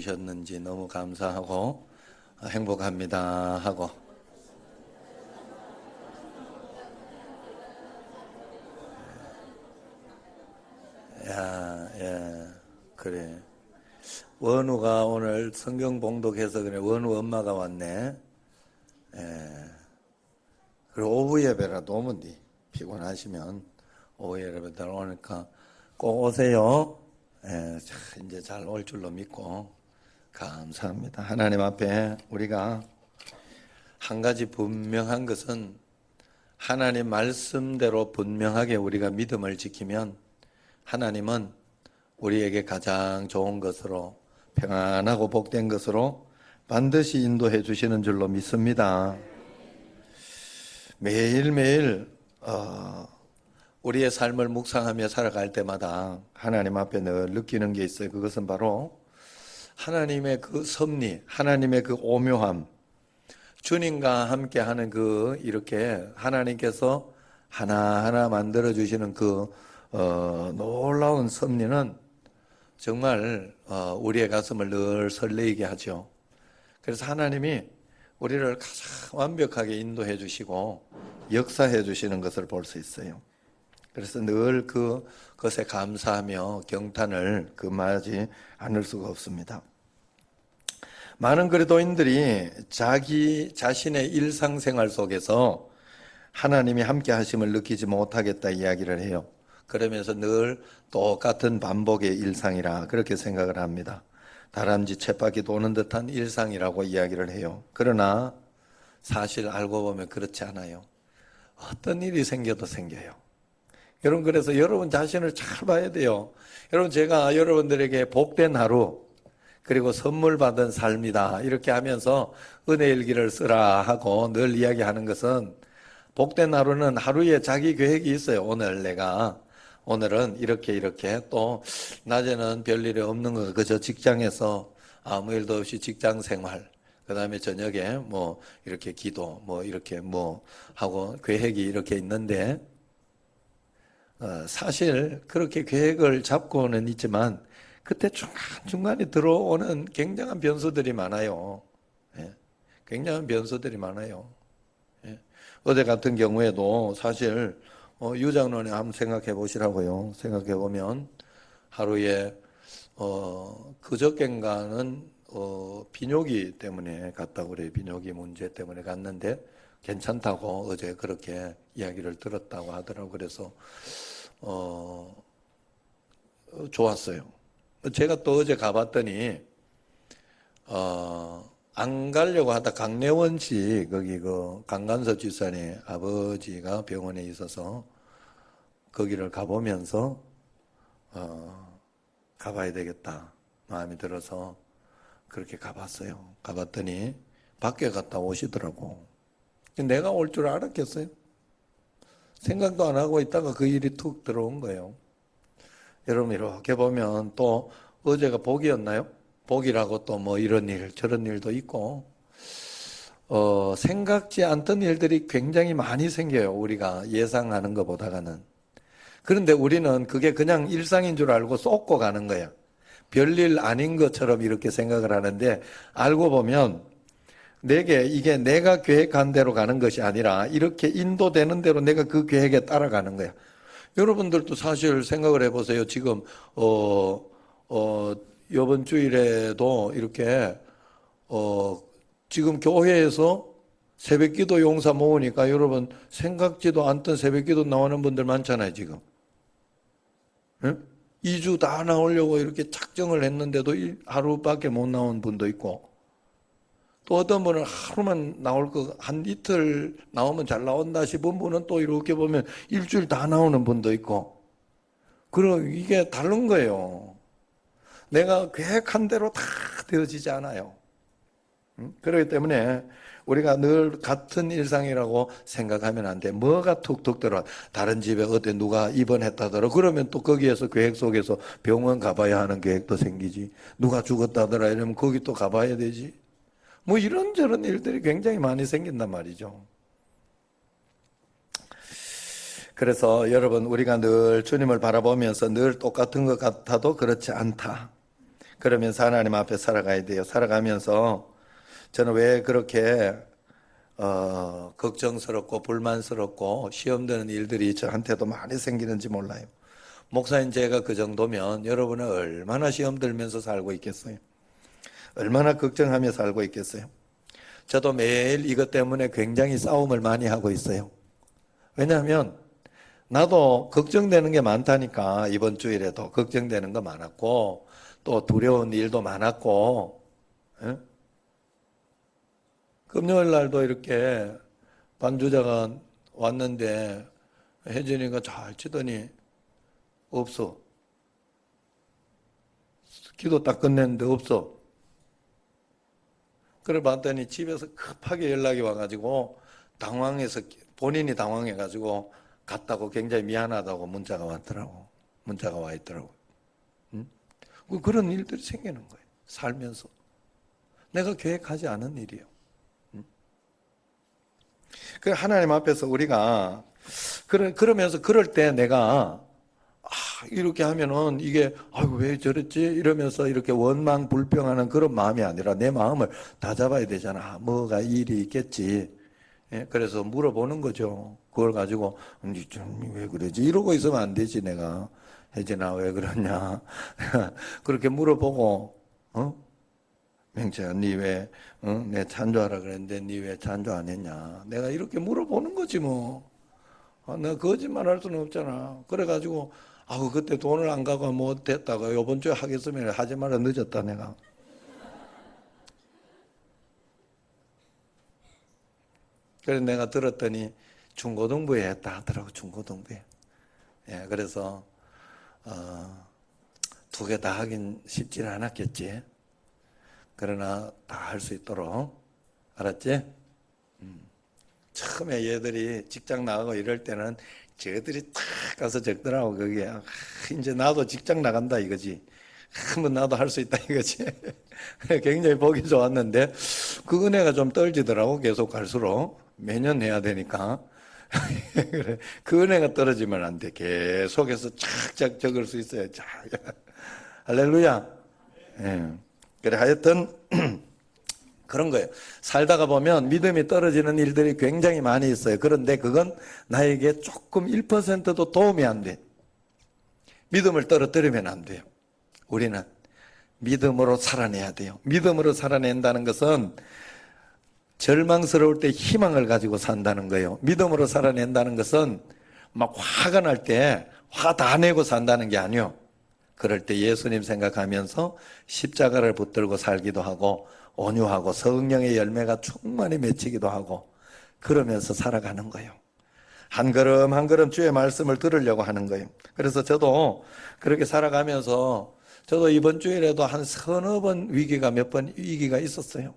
주셨는지 너무 감사하고 행복합니다 하고. 야, 그래. 원우가 오늘 성경 봉독해서 그래. 원우 엄마가 왔네. 그리고 오후 예배라도 오면 돼. 피곤하시면 오후 예배 들어오니까 꼭 오세요. 이제 잘 올 줄로 믿고 감사합니다. 하나님 앞에 우리가 한 가지 분명한 것은 하나님 말씀대로 분명하게 우리가 믿음을 지키면 하나님은 우리에게 가장 좋은 것으로 평안하고 복된 것으로 반드시 인도해 주시는 줄로 믿습니다. 매일매일 우리의 삶을 묵상하며 살아갈 때마다 하나님 앞에 늘 느끼는 게 있어요. 그것은 바로 하나님의 그 섭리, 하나님의 그 오묘함, 주님과 함께하는 이렇게 하나님께서 하나하나 만들어 주시는 놀라운 섭리는 정말 우리의 가슴을 늘 설레게 하죠. 그래서 하나님이 우리를 가장 완벽하게 인도해 주시고 역사해 주시는 것을 볼 수 있어요. 그래서 늘 그것에 감사하며 경탄을 금하지 않을 수가 없습니다. 많은 그리스도인들이 자기 자신의 일상생활 속에서 하나님이 함께 하심을 느끼지 못하겠다 이야기를 해요. 그러면서 늘 똑같은 반복의 일상이라 그렇게 생각을 합니다. 다람쥐 쳇바퀴 도는 듯한 일상이라고 이야기를 해요. 그러나 사실 알고 보면 그렇지 않아요. 어떤 일이 생겨도 생겨요. 여러분, 그래서 여러분 자신을 잘 봐야 돼요. 여러분, 제가 여러분들에게 복된 하루 그리고 선물 받은 삶이다 이렇게 하면서 은혜 일기를 쓰라 하고 늘 이야기하는 것은, 복된 하루는 하루에 자기 계획이 있어요. 오늘은 이렇게 또 낮에는 별일이 없는 거 그저 직장에서 아무 일도 없이 직장 생활, 그 다음에 저녁에 이렇게 기도 이렇게 하고 계획이 이렇게 있는데, 사실 그렇게 계획을 잡고는 있지만 그때 중간중간에 들어오는 굉장한 변수들이 많아요. 굉장한 변수들이 많아요. 어제 같은 경우에도 사실 유장론에 한번 생각해 보시라고요. 생각해 보면 하루에 그저껜가는 비뇨기 때문에 갔다고 그래요. 비뇨기 문제 때문에 갔는데 괜찮다고 어제 그렇게 이야기를 들었다고 하더라고요. 그래서 좋았어요. 제가 또 어제 가봤더니 안 가려고 하다 강래원 씨 거기 강간섭 집사님 아버지가 병원에 있어서 거기를 가보면서 가봐야 되겠다 마음이 들어서 그렇게 가봤어요. 가봤더니 밖에 갔다 오시더라고. 내가 올 줄 알았겠어요? 생각도 안 하고 있다가 그 일이 툭 들어온 거예요. 여러분, 이렇게 보면 또 어제가 복이었나요? 복이라고 또 이런 일 저런 일도 있고 생각지 않던 일들이 굉장히 많이 생겨요. 우리가 예상하는 것보다는. 그런데 우리는 그게 그냥 일상인 줄 알고 쏟고 가는 거예요. 별일 아닌 것처럼 이렇게 생각을 하는데, 알고 보면 이게 내가 계획한 대로 가는 것이 아니라 이렇게 인도되는 대로 내가 그 계획에 따라가는 거야. 여러분들도 사실 생각을 해보세요. 지금 이번 주일에도 이렇게 지금 교회에서 새벽기도 용사 모으니까 여러분 생각지도 않던 새벽기도 나오는 분들 많잖아요. 지금 2주 다 나오려고 이렇게 작정을 했는데도 하루밖에 못 나온 분도 있고, 또 어떤 분은 하루만 나올 거 한 이틀 나오면 잘 나온다 싶은 분은 또 이렇게 보면 일주일 다 나오는 분도 있고, 그럼 이게 다른 거예요. 내가 계획한 대로 다 되어지지 않아요. 그렇기 때문에 우리가 늘 같은 일상이라고 생각하면 안 돼. 뭐가 툭툭 들어와. 다른 집에 어디 누가 입원했다더라. 그러면 또 거기에서 계획 속에서 병원 가봐야 하는 계획도 생기지. 누가 죽었다더라 이러면 거기 또 가봐야 되지. 이런저런 일들이 굉장히 많이 생긴단 말이죠. 그래서 여러분, 우리가 늘 주님을 바라보면서 늘 똑같은 것 같아도 그렇지 않다. 그러면서 하나님 앞에 살아가야 돼요. 살아가면서 저는 왜 그렇게 걱정스럽고 불만스럽고 시험되는 일들이 저한테도 많이 생기는지 몰라요. 목사인 제가 그 정도면 여러분은 얼마나 시험 들면서 살고 있겠어요? 얼마나 걱정하며 살고 있겠어요? 저도 매일 이것 때문에 굉장히 싸움을 많이 하고 있어요. 왜냐하면 나도 걱정되는 게 많다니까. 이번 주일에도 걱정되는 거 많았고 또 두려운 일도 많았고, 예? 금요일 날도 이렇게 반주자가 왔는데 혜진이가 잘 치더니 없어. 기도 딱 끝냈는데 없어. 그래 봤더니 집에서 급하게 연락이 와가지고 당황해서, 본인이 당황해가지고 갔다고, 굉장히 미안하다고 문자가 왔더라고. 문자가 와 있더라고. 응? 그런 일들이 생기는 거예요. 살면서. 내가 계획하지 않은 일이에요. 응? 그 하나님 앞에서 우리가 그러면서 그럴 때 내가 이렇게 하면은 이게 아이고 왜 저랬지 이러면서 이렇게 원망 불평하는 그런 마음이 아니라 내 마음을 다잡아야 되잖아. 뭐가 일이 있겠지. 예? 그래서 물어보는 거죠. 그걸 가지고 왜 그러지 이러고 있으면 안 되지. 내가 혜진아 왜 그러냐 그렇게 물어보고, 명채야 니 왜 내 찬조하라 그랬는데 니 왜 찬조 안 했냐, 내가 이렇게 물어보는 거지 뭐. 내가 거짓말 할 수는 없잖아. 그래가지고 그때 돈을 안 가고 뭐 됐다가 요번 주에 하겠으면 하지 마라, 늦었다 내가. 그래서 내가 들었더니 중고등부에 했다 하더라고. 중고등부에. 예, 그래서 두 개 다 하긴 쉽지는 않았겠지. 그러나 다 할 수 있도록, 알았지? 처음에 얘들이 직장 나가고 이럴 때는 저들이 탁 가서 적더라고. 그게 이제 나도 직장 나간다 이거지. 한번 나도 할 수 있다 이거지. 굉장히 보기 좋았는데 그 은혜가 좀 떨어지더라고. 계속 갈수록 매년 해야 되니까. 그래, 그 은혜가 떨어지면 안 돼. 계속해서 착착 적을 수 있어야. 할렐루야. 예. 그래, 하여튼 그런 거예요. 살다가 보면 믿음이 떨어지는 일들이 굉장히 많이 있어요. 그런데 그건 나에게 조금 1%도 도움이 안 돼. 믿음을 떨어뜨리면 안 돼요. 우리는 믿음으로 살아내야 돼요. 믿음으로 살아낸다는 것은 절망스러울 때 희망을 가지고 산다는 거예요. 믿음으로 살아낸다는 것은 막 화가 날 때 화 다 내고 산다는 게 아니에요. 그럴 때 예수님 생각하면서 십자가를 붙들고 살기도 하고 온유하고 성령의 열매가 충만히 맺히기도 하고 그러면서 살아가는 거예요. 한 걸음 한 걸음 주의 말씀을 들으려고 하는 거예요. 그래서 저도 그렇게 살아가면서 저도 이번 주일에도 한 서너 번 몇 번 위기가 있었어요.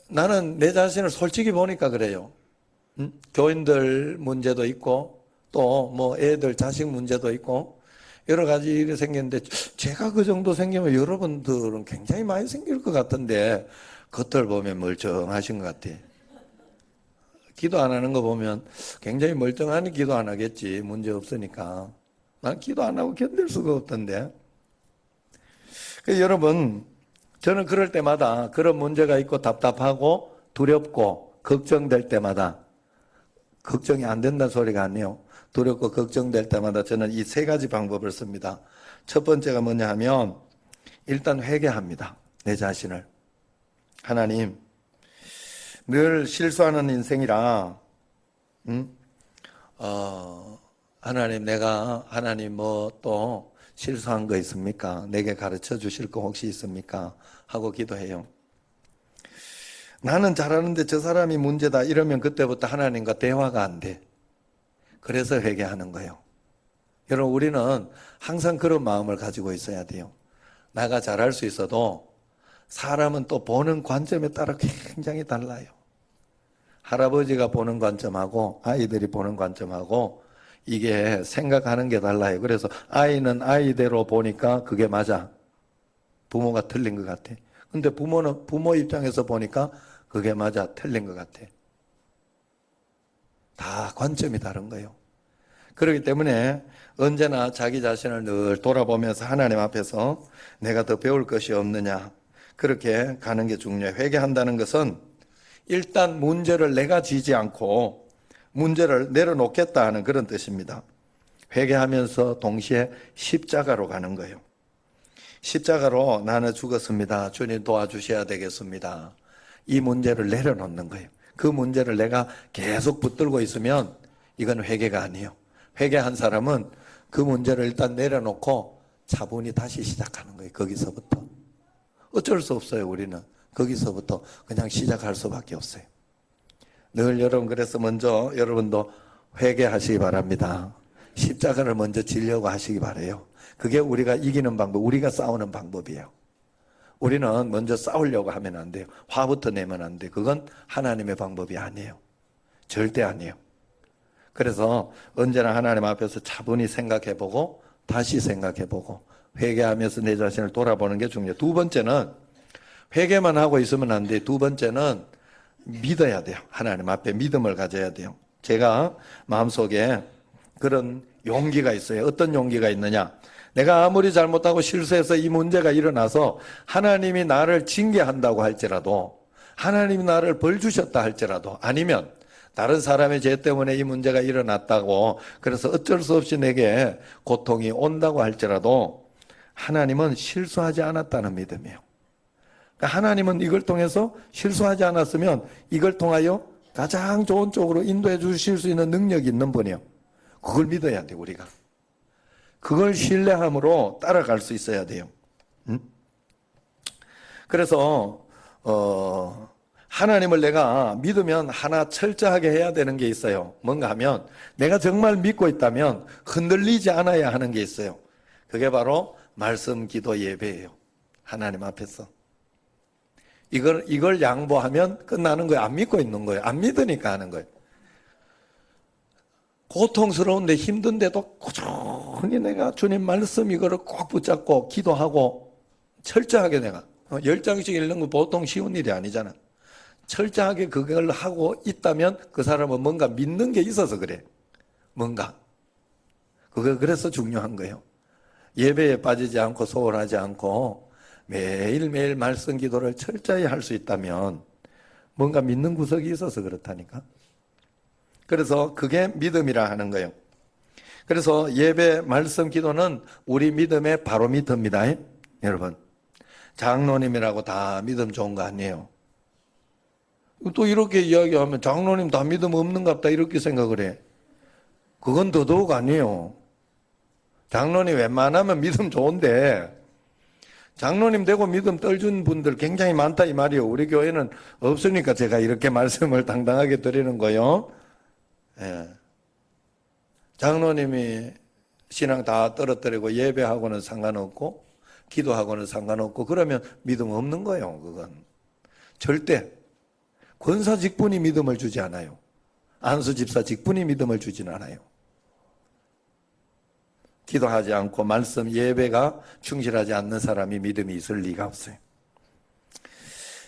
나는 내 자신을 솔직히 보니까 그래요. 교인들 문제도 있고 또 뭐 애들 자식 문제도 있고 여러 가지 일이 생겼는데 제가 그 정도 생기면 여러분들은 굉장히 많이 생길 것 같은데 겉을 보면 멀쩡하신 것 같아. 기도 안 하는 거 보면 굉장히 멀쩡하니 기도 안 하겠지. 문제 없으니까. 난 기도 안 하고 견딜 수가 없던데. 그래서 여러분, 저는 그럴 때마다 그런 문제가 있고 답답하고 두렵고 걱정될 때마다, 걱정이 안 된다는 소리가 아니에요. 두렵고 걱정될 때마다 저는 이 세 가지 방법을 씁니다. 첫 번째가 뭐냐 하면 일단 회개합니다. 내 자신을. 하나님, 늘 실수하는 인생이라 하나님, 내가 하나님 뭐 또 실수한 거 있습니까? 내게 가르쳐 주실 거 혹시 있습니까? 하고 기도해요. 나는 잘하는데 저 사람이 문제다 이러면 그때부터 하나님과 대화가 안 돼. 그래서 회개하는 거예요. 여러분, 우리는 항상 그런 마음을 가지고 있어야 돼요. 나가 잘할 수 있어도 사람은 또 보는 관점에 따라 굉장히 달라요. 할아버지가 보는 관점하고 아이들이 보는 관점하고 이게 생각하는 게 달라요. 그래서 아이는 아이대로 보니까 그게 맞아. 부모가 틀린 것 같아. 근데 부모는 부모 입장에서 보니까 그게 맞아. 틀린 것 같아. 다 관점이 다른 거예요. 그렇기 때문에 언제나 자기 자신을 늘 돌아보면서 하나님 앞에서 내가 더 배울 것이 없느냐, 그렇게 가는 게 중요해요. 회개한다는 것은 일단 문제를 내가 지지 않고 문제를 내려놓겠다 하는 그런 뜻입니다. 회개하면서 동시에 십자가로 가는 거예요. 십자가로 나는 죽었습니다. 주님 도와주셔야 되겠습니다. 이 문제를 내려놓는 거예요. 그 문제를 내가 계속 붙들고 있으면 이건 회개가 아니에요. 회개한 사람은 그 문제를 일단 내려놓고 차분히 다시 시작하는 거예요. 거기서부터. 어쩔 수 없어요. 우리는 거기서부터 그냥 시작할 수밖에 없어요. 늘 여러분, 그래서 먼저 여러분도 회개하시기 바랍니다. 십자가를 먼저 지려고 하시기 바라요. 그게 우리가 이기는 방법, 우리가 싸우는 방법이에요. 우리는 먼저 싸우려고 하면 안 돼요. 화부터 내면 안 돼요. 그건 하나님의 방법이 아니에요. 절대 아니에요. 그래서 언제나 하나님 앞에서 차분히 생각해보고 다시 생각해보고 회개하면서 내 자신을 돌아보는 게 중요해요. 두 번째는 회개만 하고 있으면 안 돼요. 두 번째는 믿어야 돼요. 하나님 앞에 믿음을 가져야 돼요. 제가 마음속에 그런 용기가 있어요. 어떤 용기가 있느냐? 내가 아무리 잘못하고 실수해서 이 문제가 일어나서 하나님이 나를 징계한다고 할지라도, 하나님이 나를 벌 주셨다 할지라도, 아니면 다른 사람의 죄 때문에 이 문제가 일어났다고 그래서 어쩔 수 없이 내게 고통이 온다고 할지라도 하나님은 실수하지 않았다는 믿음이에요. 그러니까 하나님은 이걸 통해서 실수하지 않았으면 이걸 통하여 가장 좋은 쪽으로 인도해 주실 수 있는 능력이 있는 분이에요. 그걸 믿어야 돼요, 우리가. 그걸 신뢰함으로 따라갈 수 있어야 돼요. 그래서 하나님을 내가 믿으면 하나 철저하게 해야 되는 게 있어요. 뭔가 하면 내가 정말 믿고 있다면 흔들리지 않아야 하는 게 있어요. 그게 바로 말씀, 기도, 예배예요. 하나님 앞에서. 이걸 양보하면 끝나는 거예요. 안 믿고 있는 거예요. 안 믿으니까 하는 거예요. 고통스러운데 힘든데도 꾸준히 내가 주님 말씀 이거를 꼭 붙잡고 기도하고 철저하게 내가 10장씩 읽는 거 보통 쉬운 일이 아니잖아. 철저하게 그걸 하고 있다면 그 사람은 뭔가 믿는 게 있어서 그래. 뭔가. 그래서 중요한 거예요. 예배에 빠지지 않고 소홀하지 않고 매일매일 말씀 기도를 철저히 할 수 있다면 뭔가 믿는 구석이 있어서 그렇다니까. 그래서 그게 믿음이라 하는 거예요. 그래서 예배, 말씀, 기도는 우리 믿음의 바로미터입니다. 여러분, 장로님이라고 다 믿음 좋은 거 아니에요. 또 이렇게 이야기하면 장로님 다 믿음 없는갑다 이렇게 생각을 해. 그건 더더욱 아니에요. 장로님 웬만하면 믿음 좋은데 장로님 되고 믿음 떨준 분들 굉장히 많다 이 말이에요. 우리 교회는 없으니까 제가 이렇게 말씀을 당당하게 드리는 거예요. 예. 장로님이 신앙 다 떨어뜨리고 예배하고는 상관없고 기도하고는 상관없고 그러면 믿음 없는 거예요. 그건 절대 권사 직분이 믿음을 주지 않아요. 안수 집사 직분이 믿음을 주진 않아요. 기도하지 않고 말씀 예배가 충실하지 않는 사람이 믿음이 있을 리가 없어요.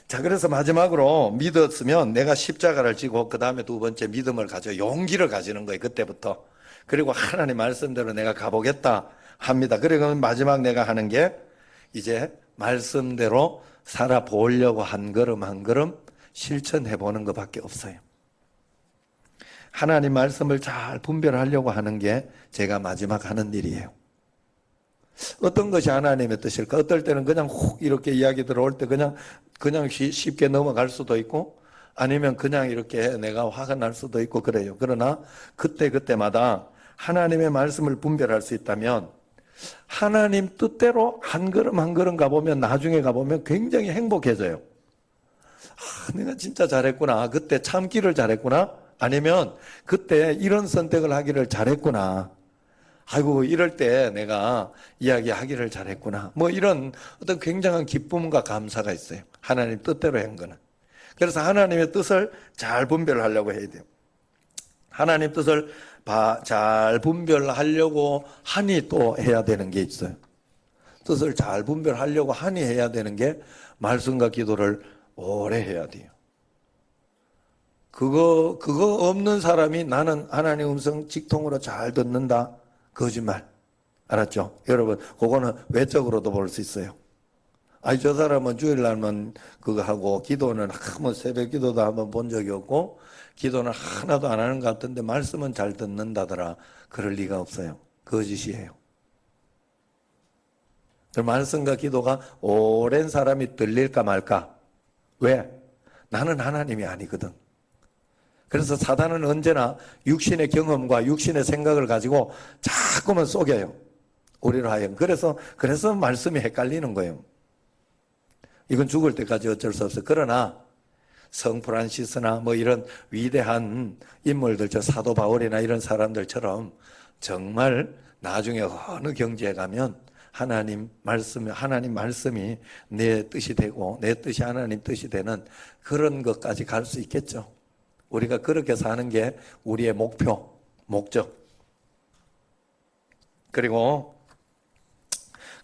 자, 그래서 마지막으로 믿었으면 내가 십자가를 지고 그 다음에 두 번째 믿음을 가져 용기를 가지는 거예요. 그때부터. 그리고 하나님 말씀대로 내가 가보겠다 합니다. 그리고 마지막 내가 하는 게 이제 말씀대로 살아보려고 한 걸음 한 걸음 실천해 보는 것밖에 없어요. 하나님 말씀을 잘 분별하려고 하는 게 제가 마지막 하는 일이에요. 어떤 것이 하나님의 뜻일까? 어떨 때는 그냥 훅 이렇게 이야기 들어올 때 그냥 쉽게 넘어갈 수도 있고 아니면 그냥 이렇게 내가 화가 날 수도 있고 그래요. 그러나 그때마다 하나님의 말씀을 분별할 수 있다면 하나님 뜻대로 한 걸음 한 걸음 가보면 나중에 가보면 굉장히 행복해져요. 아, 내가 진짜 잘했구나. 그때 참기를 잘했구나. 아니면 그때 이런 선택을 하기를 잘했구나. 아이고 이럴 때 내가 이야기하기를 잘했구나. 뭐 이런 어떤 굉장한 기쁨과 감사가 있어요. 하나님 뜻대로 한 거는. 그래서 하나님의 뜻을 잘 분별하려고 해야 돼요. 하나님 뜻을 잘 분별하려고 하니 또 해야 되는 게 있어요. 뜻을 잘 분별하려고 하니 해야 되는 게 말씀과 기도를 오래 해야 돼요. 그거 없는 사람이 나는 하나님 음성 직통으로 잘 듣는다. 거짓말. 알았죠? 여러분, 그거는 외적으로도 볼 수 있어요. 아니, 저 사람은 주일날만 그거 하고, 기도는 한번 새벽 기도도 한번 본 적이 없고, 기도는 하나도 안 하는 것 같은데, 말씀은 잘 듣는다더라. 그럴 리가 없어요. 거짓이에요. 말씀과 기도가 오랜 사람이 들릴까 말까? 왜? 나는 하나님이 아니거든. 그래서 사단은 언제나 육신의 경험과 육신의 생각을 가지고 자꾸만 속여요. 우리로 하여금. 그래서 말씀이 헷갈리는 거예요. 이건 죽을 때까지 어쩔 수 없어요. 그러나 성 프란시스나 뭐 이런 위대한 인물들, 저 사도 바울이나 이런 사람들처럼 정말 나중에 어느 경지에 가면 하나님 말씀이 내 뜻이 되고 내 뜻이 하나님 뜻이 되는 그런 것까지 갈 수 있겠죠. 우리가 그렇게 사는 게 우리의 목적.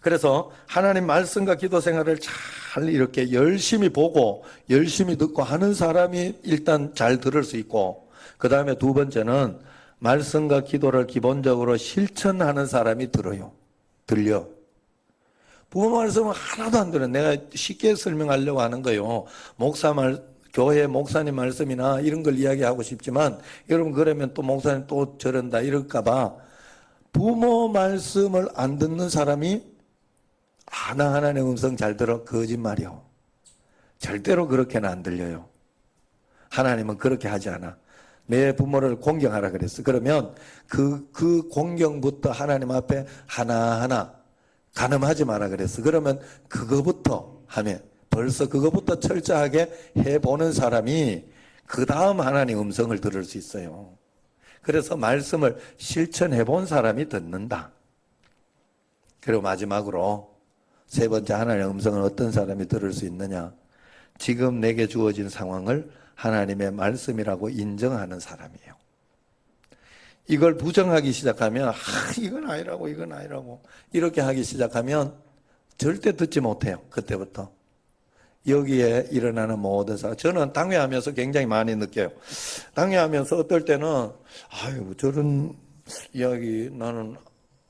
그래서 하나님 말씀과 기도 생활을 잘 이렇게 열심히 보고 열심히 듣고 하는 사람이 일단 잘 들을 수 있고, 그 다음에 두 번째는 말씀과 기도를 기본적으로 실천하는 사람이 들려. 부모 말씀은 하나도 안 들어요. 내가 쉽게 설명하려고 하는 거예요. 교회 목사님 말씀이나 이런 걸 이야기하고 싶지만, 여러분 그러면 또 목사님 또 저런다 이럴까봐 부모 말씀을 안 듣는 사람이 나 하나님 음성 잘 들어. 거짓말이요. 절대로 그렇게는 안 들려요. 하나님은 그렇게 하지 않아. 내 부모를 공경하라 그랬어. 그러면 그 공경부터 하나님 앞에 하나하나 간음하지 마라 그랬어. 그러면 그거부터 하면, 벌써 그거부터 철저하게 해보는 사람이 그 다음 하나님 음성을 들을 수 있어요. 그래서 말씀을 실천해 본 사람이 듣는다. 그리고 마지막으로 세 번째 하나님의 음성은 어떤 사람이 들을 수 있느냐? 지금 내게 주어진 상황을 하나님의 말씀이라고 인정하는 사람이에요. 이걸 부정하기 시작하면 이건 아니라고 이렇게 하기 시작하면 절대 듣지 못해요. 그때부터. 여기에 일어나는 모든 사람, 저는 당회하면서 굉장히 많이 느껴요. 당회하면서 어떨 때는 저런 이야기 나는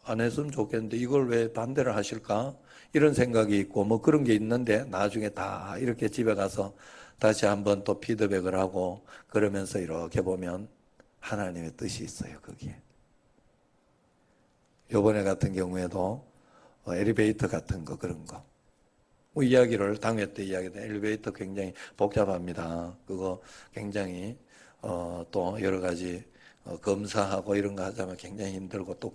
안 했으면 좋겠는데 이걸 왜 반대를 하실까? 이런 생각이 있고 뭐 그런 게 있는데, 나중에 다 이렇게 집에 가서 다시 한번 또 피드백을 하고 그러면서 이렇게 보면 하나님의 뜻이 있어요, 거기에. 요번에 같은 경우에도 엘리베이터 같은 거, 그런 거. 이야기를 당회 때 이야기했던 엘리베이터 굉장히 복잡합니다. 그거 굉장히 또 여러 가지 검사하고 이런 거 하자면 굉장히 힘들고, 또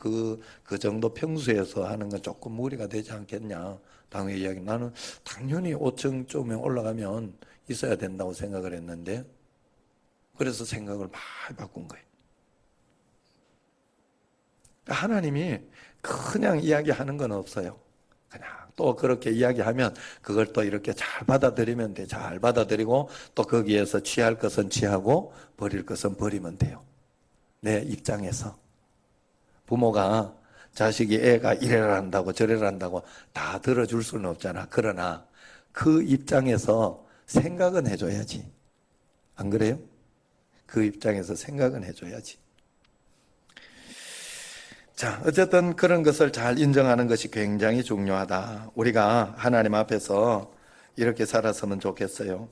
그 정도 평수에서 하는 건 조금 무리가 되지 않겠냐. 당회 이야기. 나는 당연히 5층 조명 올라가면 있어야 된다고 생각을 했는데, 그래서 생각을 많이 바꾼 거예요. 하나님이 그냥 이야기하는 건 없어요. 그냥 또 그렇게 이야기하면 그걸 또 이렇게 잘 받아들이면 돼. 잘 받아들이고 또 거기에서 취할 것은 취하고 버릴 것은 버리면 돼요. 내 입장에서. 부모가 애가 이래라 한다고 저래라 한다고 다 들어줄 수는 없잖아. 그러나 그 입장에서 생각은 해줘야지. 안 그래요? 그 입장에서 생각은 해줘야지. 자, 어쨌든 그런 것을 잘 인정하는 것이 굉장히 중요하다. 우리가 하나님 앞에서 이렇게 살았으면 좋겠어요.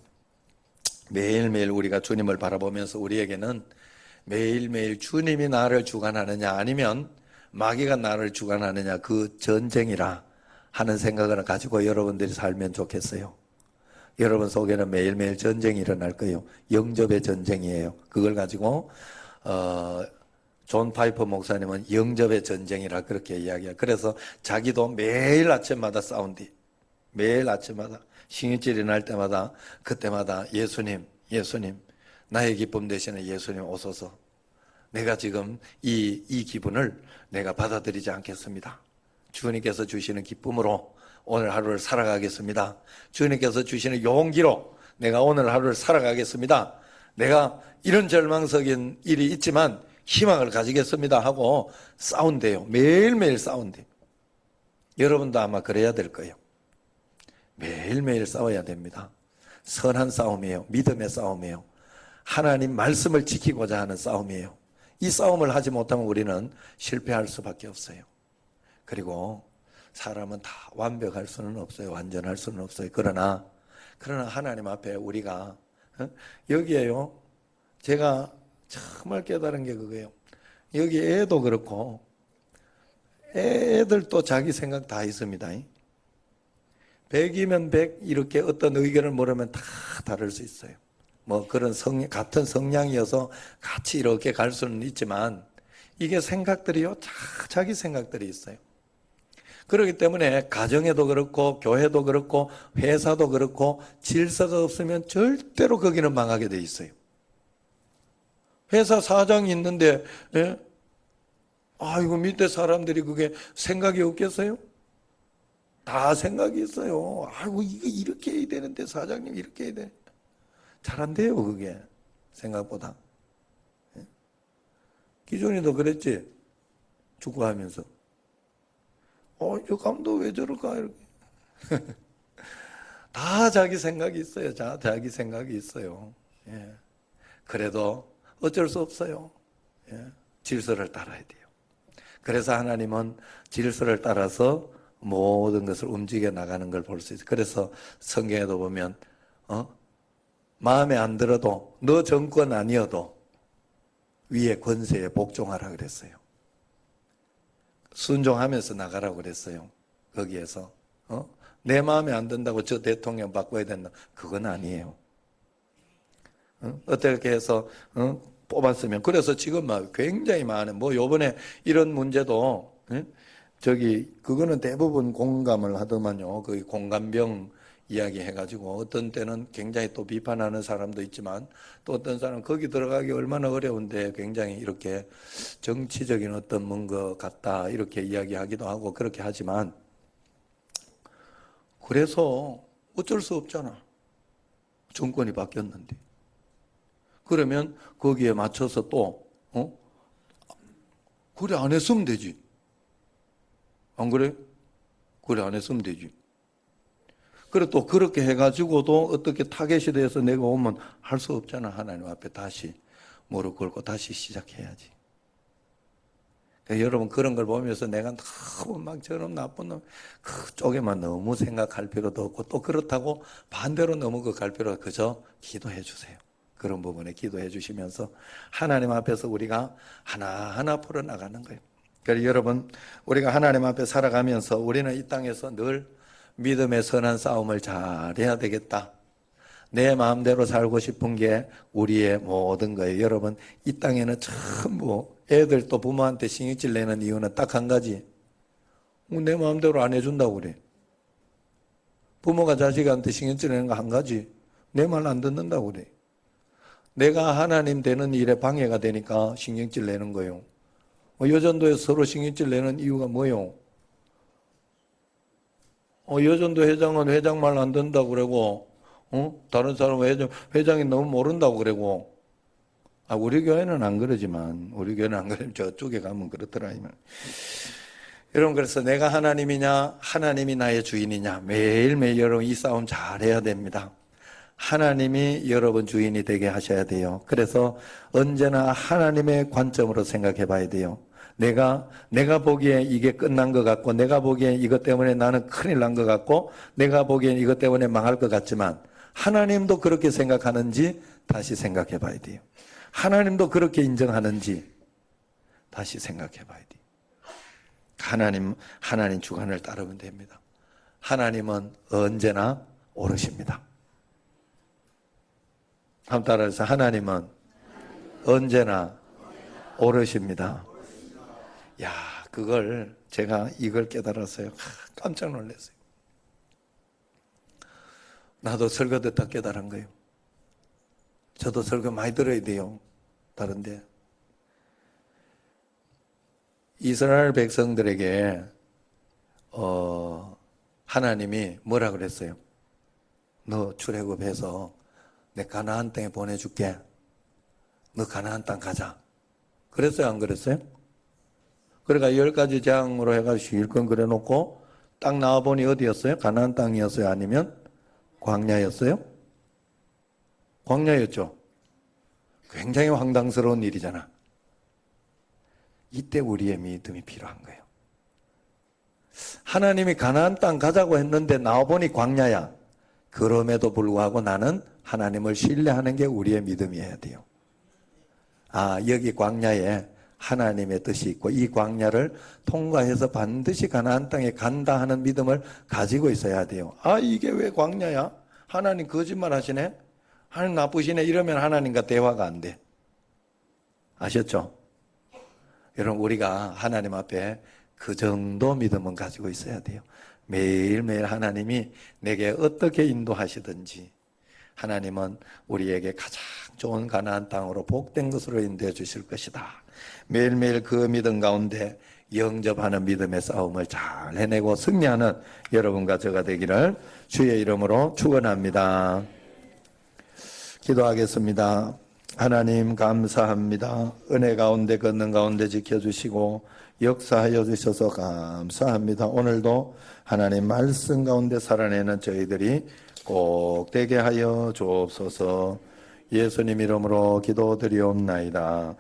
매일매일 우리가 주님을 바라보면서 우리에게는 매일매일 주님이 나를 주관하느냐 아니면 마귀가 나를 주관하느냐, 그 전쟁이라 하는 생각을 가지고 여러분들이 살면 좋겠어요. 여러분 속에는 매일매일 전쟁이 일어날 거예요. 영접의 전쟁이에요. 그걸 가지고 존 파이퍼 목사님은 영접의 전쟁이라 그렇게 이야기해요. 그래서 자기도 매일 아침마다 싸운디. 매일 아침마다 신일절이 날 때마다 그때마다 예수님 나의 기쁨 되시는 예수님 오소서. 내가 지금 이 기분을 내가 받아들이지 않겠습니다. 주님께서 주시는 기쁨으로 오늘 하루를 살아가겠습니다. 주님께서 주시는 용기로 내가 오늘 하루를 살아가겠습니다. 내가 이런 절망적인 일이 있지만 희망을 가지겠습니다 하고 싸운대요. 매일매일 싸운대요. 여러분도 아마 그래야 될 거예요. 매일매일 싸워야 됩니다. 선한 싸움이에요. 믿음의 싸움이에요. 하나님 말씀을 지키고자 하는 싸움이에요. 이 싸움을 하지 못하면 우리는 실패할 수밖에 없어요. 그리고 사람은 다 완벽할 수는 없어요. 완전할 수는 없어요. 그러나 하나님 앞에 우리가 여기에요. 제가 정말 깨달은 게 그거예요. 여기 애도 그렇고 애들도 자기 생각 다 있습니다. 100이면 100 이렇게 어떤 의견을 물으면 다 다를 수 있어요. 뭐 그런 같은 성향이어서 같이 이렇게 갈 수는 있지만 이게 생각들이요. 자기 생각들이 있어요. 그렇기 때문에 가정에도 그렇고 교회도 그렇고 회사도 그렇고 질서가 없으면 절대로 거기는 망하게 돼 있어요. 회사 사장이 있는데 아이고 밑에 사람들이 그게 생각이 없겠어요? 다 생각이 있어요. 아이고 이거 이렇게 해야 되는데 사장님 이렇게 해야 돼. 잘 안 돼요 그게 생각보다. 기존에도 그랬지. 축구하면서 저 감독 왜 저럴까 이렇게. 다 자기 생각이 있어요. 자기 생각이 있어요. 예. 그래도 어쩔 수 없어요. 예. 질서를 따라야 돼요. 그래서 하나님은 질서를 따라서 모든 것을 움직여 나가는 걸 볼 수 있어요. 그래서 성경에도 보면 마음에 안 들어도 너 정권 아니어도 위에 권세에 복종하라 그랬어요. 순종하면서 나가라고 그랬어요. 거기에서 내 마음에 안 든다고 저 대통령 바꿔야 된다. 그건 아니에요. 어떻게 해서 뽑았으면 그래서 지금 막 굉장히 많은 뭐 요번에 이런 문제도 그거는 대부분 공감을 하더만요. 그 공감병 이야기 해가지고 어떤 때는 굉장히 또 비판하는 사람도 있지만 또 어떤 사람은 거기 들어가기 얼마나 어려운데 굉장히 이렇게 정치적인 어떤 뭔가 같다 이렇게 이야기하기도 하고 그렇게 하지만 그래서 어쩔 수 없잖아. 정권이 바뀌었는데. 그러면 거기에 맞춰서 또 그래 안 했으면 되지. 안 그래? 그래 안 했으면 되지. 그래 또 그렇게 해가지고도 어떻게 타겟이 돼서 내가 오면 할 수 없잖아. 하나님 앞에 다시 무릎 꿇고 다시 시작해야지. 그러니까 여러분 그런 걸 보면서 내가 너무 막 저런 나쁜 놈 그쪽에만 너무 생각할 필요도 없고 또 그렇다고 반대로 너무 갈 필요 없고 그저 기도해 주세요. 그런 부분에 기도해 주시면서 하나님 앞에서 우리가 하나하나 풀어나가는 거예요. 그래서 여러분 우리가 하나님 앞에 살아가면서 우리는 이 땅에서 늘 믿음의 선한 싸움을 잘해야 되겠다. 내 마음대로 살고 싶은 게 우리의 모든 거예요. 여러분 이 땅에는 전부 애들 또 부모한테 신경질 내는 이유는 딱 한 가지. 내 마음대로 안 해준다고 그래. 부모가 자식한테 신경질 내는 거 한 가지. 내 말 안 듣는다고 그래. 내가 하나님 되는 일에 방해가 되니까 신경질 내는 거예요. 여전도에서 서로 신경질 내는 이유가 뭐예요? 여전도 회장은 회장 말 안 듣는다고 그러고 다른 사람은 회장이 너무 모른다고 그러고 우리 교회는 안 그러지만 우리 교회는 안 그러면 저쪽에 가면 그렇더라. 여러분 그래서 내가 하나님이냐 하나님이 나의 주인이냐 매일매일 여러분 이 싸움 잘해야 됩니다. 하나님이 여러분 주인이 되게 하셔야 돼요. 그래서 언제나 하나님의 관점으로 생각해 봐야 돼요. 내가 보기에 이게 끝난 것 같고 내가 보기에 이것 때문에 나는 큰일 난 것 같고 내가 보기엔 이것 때문에 망할 것 같지만 하나님도 그렇게 생각하는지 다시 생각해 봐야 돼요. 하나님도 그렇게 인정하는지 다시 생각해 봐야 돼요. 하나님 주관을 따르면 됩니다. 하나님은 언제나 옳으십니다. 한번 따라해서 하나님은 언제나 옳으십니다. 야, 그걸 제가 이걸 깨달았어요. 깜짝 놀랐어요. 나도 설교 듣다 깨달은 거예요. 저도 설교 많이 들어야 돼요. 다른데 이스라엘 백성들에게 하나님이 뭐라 그랬어요? 너 출애굽해서 내 가나안 땅에 보내줄게. 너 가나안 땅 가자. 그랬어요? 안 그랬어요? 그러니까 10가지 재앙으로 해가지고 실컷 그려놓고 딱 나와보니 어디였어요? 가나안 땅이었어요? 아니면 광야였어요? 광야였죠. 굉장히 황당스러운 일이잖아. 이때 우리의 믿음이 필요한 거예요. 하나님이 가나안 땅 가자고 했는데 나와보니 광야야. 그럼에도 불구하고 나는 하나님을 신뢰하는 게 우리의 믿음이어야 돼요. 아, 여기 광야에 하나님의 뜻이 있고 이 광야를 통과해서 반드시 가나안 땅에 간다 하는 믿음을 가지고 있어야 돼요. 아, 이게 왜 광야야? 하나님 거짓말 하시네? 하나님 나쁘시네? 이러면 하나님과 대화가 안 돼. 아셨죠? 여러분, 우리가 하나님 앞에 그 정도 믿음은 가지고 있어야 돼요. 매일매일 하나님이 내게 어떻게 인도하시든지 하나님은 우리에게 가장 좋은 가나안 땅으로 복된 것으로 인도해 주실 것이다. 매일매일 그 믿음 가운데 영접하는 믿음의 싸움을 잘 해내고 승리하는 여러분과 저가 되기를 주의 이름으로 축원합니다. 기도하겠습니다. 하나님 감사합니다. 은혜 가운데 걷는 가운데 지켜주시고 역사하여 주셔서 감사합니다. 오늘도 하나님 말씀 가운데 살아내는 저희들이 꼭 되게 하여 주옵소서. 예수님 이름으로 기도드리옵나이다.